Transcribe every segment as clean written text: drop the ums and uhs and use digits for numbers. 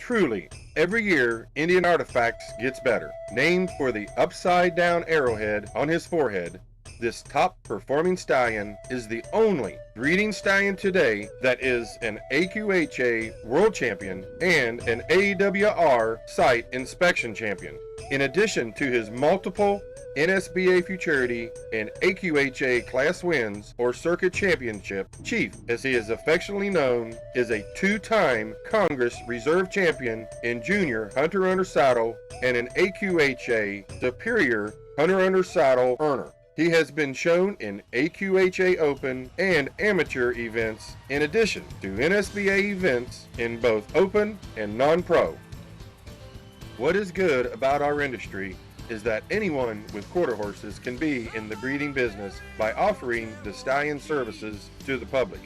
Truly, every year, Indian Artifacts gets better. Named for the upside-down arrowhead on his forehead, this top-performing stallion is the only breeding stallion today that is an AQHA World Champion and an AWR Site Inspection Champion. In addition to his multiple NSBA Futurity and AQHA class wins or circuit championship, Chief, as he is affectionately known, is a two-time Congress Reserve Champion in Junior Hunter Under Saddle and an AQHA Superior Hunter Under Saddle earner. He has been shown in AQHA Open and amateur events in addition to NSBA events in both open and non-pro. What is good about our industry is that anyone with quarter horses can be in the breeding business by offering the stallion services to the public.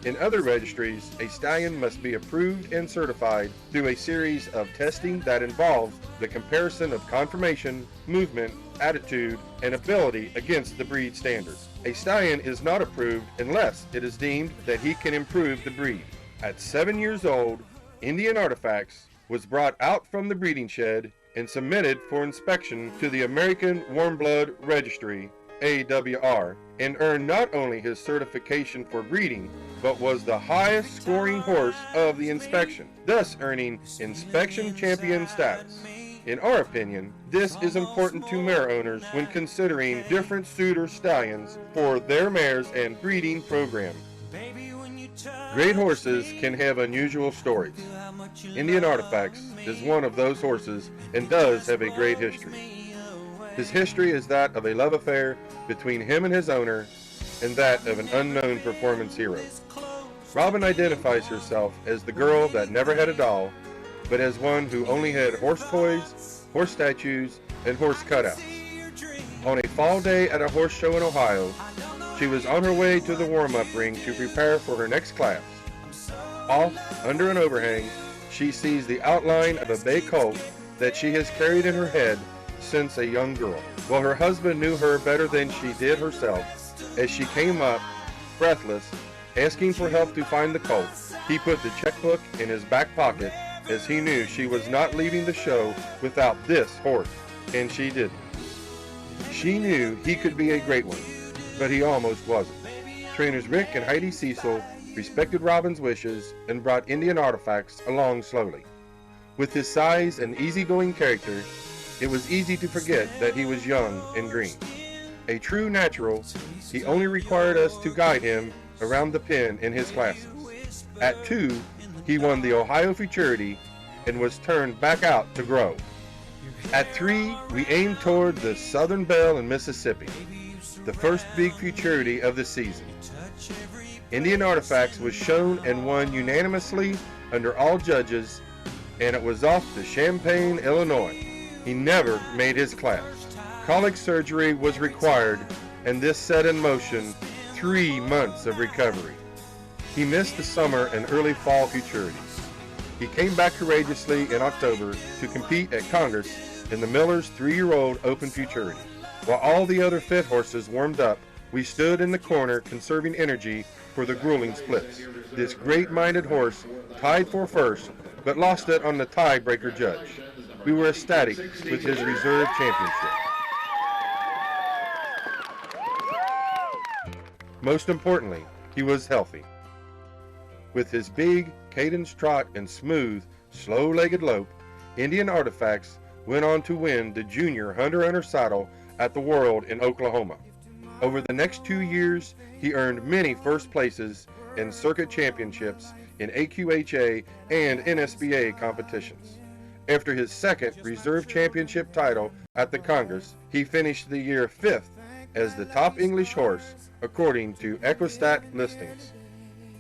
In other registries, a stallion must be approved and certified through a series of testing that involves the comparison of conformation, movement, attitude, and ability against the breed standards. A stallion is not approved unless it is deemed that he can improve the breed. At 7 years old, Indian Artifacts was brought out from the breeding shed and submitted for inspection to the American Warm Blood Registry, AWR, and earned not only his certification for breeding, but was the highest scoring horse of the inspection, thus earning inspection champion status. In our opinion, this is important to mare owners when considering different suitor stallions for their mares and breeding program. Great horses can have unusual stories. Indian Artifacts is one of those horses and does have a great history. His history is that of a love affair between him and his owner, and that of an unknown performance hero. Robin identifies herself as the girl that never had a doll, but as one who only had horse toys, horse statues, and horse cutouts. On a fall day at a horse show in Ohio, she was on her way to the warm-up ring to prepare for her next class. Off, under an overhang, she sees the outline of a bay colt that she has carried in her head since a young girl. While her husband knew her better than she did herself, as she came up, breathless, asking for help to find the colt, he put the checkbook in his back pocket as he knew she was not leaving the show without this horse, and she didn't. She knew he could be a great one, but he almost wasn't. Trainers Rick and Heidi Cecil respected Robin's wishes and brought Indian Artifacts along slowly. With his size and easygoing character, it was easy to forget that he was young and green. A true natural, he only required us to guide him around the pen in his classes. At 2, he won the Ohio Futurity and was turned back out to grow. At 3, we aimed toward the Southern Belle in Mississippi, the first big futurity of the season. Indian Artifacts was shown and won unanimously under all judges, and it was off to Champaign, Illinois. He never made his class. Colic surgery was required, and this set in motion 3 months of recovery. He missed the summer and early fall futurities. He came back courageously in October to compete at Congress in the Miller's 3-year-old Open Futurity. While all the other fit horses warmed up, we stood in the corner conserving energy for the grueling splits. This great-minded horse tied for first, but lost it on the tiebreaker judge. We were ecstatic with his reserve championship. Most importantly, he was healthy. With his big, cadenced trot and smooth, slow-legged lope, Indian Artifacts went on to win the Junior Hunter Under Saddle at the World in Oklahoma. Over the next 2 years, he earned many first places in circuit championships in AQHA and NSBA competitions. After his second reserve championship title at the Congress, he finished the year 5th as the top English horse according to Equistat listings.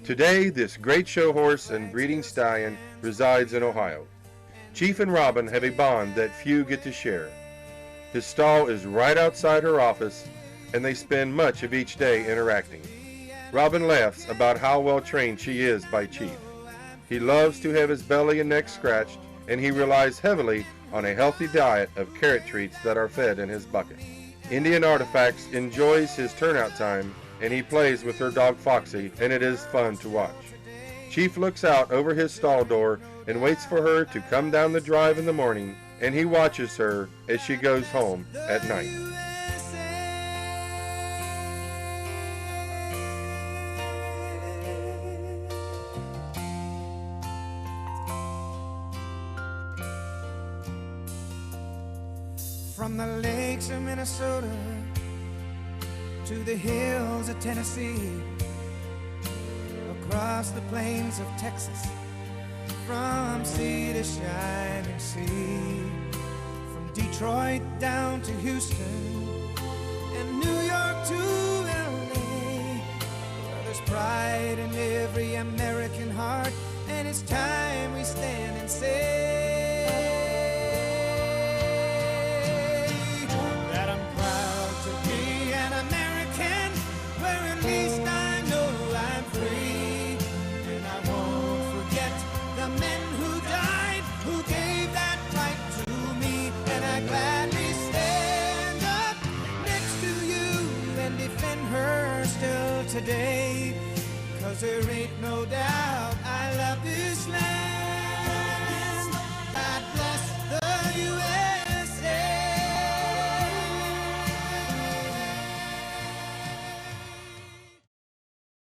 Today, this great show horse and breeding stallion resides in Ohio. Chief and Robin have a bond that few get to share. His stall is right outside her office, and they spend much of each day interacting. Robin laughs about how well trained she is by Chief. He loves to have his belly and neck scratched, and he relies heavily on a healthy diet of carrot treats that are fed in his bucket. Indian Artifacts enjoys his turnout time, and he plays with her dog Foxy, and it is fun to watch. Chief looks out over his stall door and waits for her to come down the drive in the morning, and he watches her as she goes home at night. From the lakes of Minnesota to the hills of Tennessee, across the plains of Texas, from sea to shining sea, from Detroit down to Houston and New York to LA, well, there's pride in every American heart, and it's time we stand and say that I'm proud to be an American, where at least I know I'm free. And I won't forget the men who died, who gave that right to me. And I gladly stand up next to you and defend her still today, 'cause there ain't no doubt I love this land.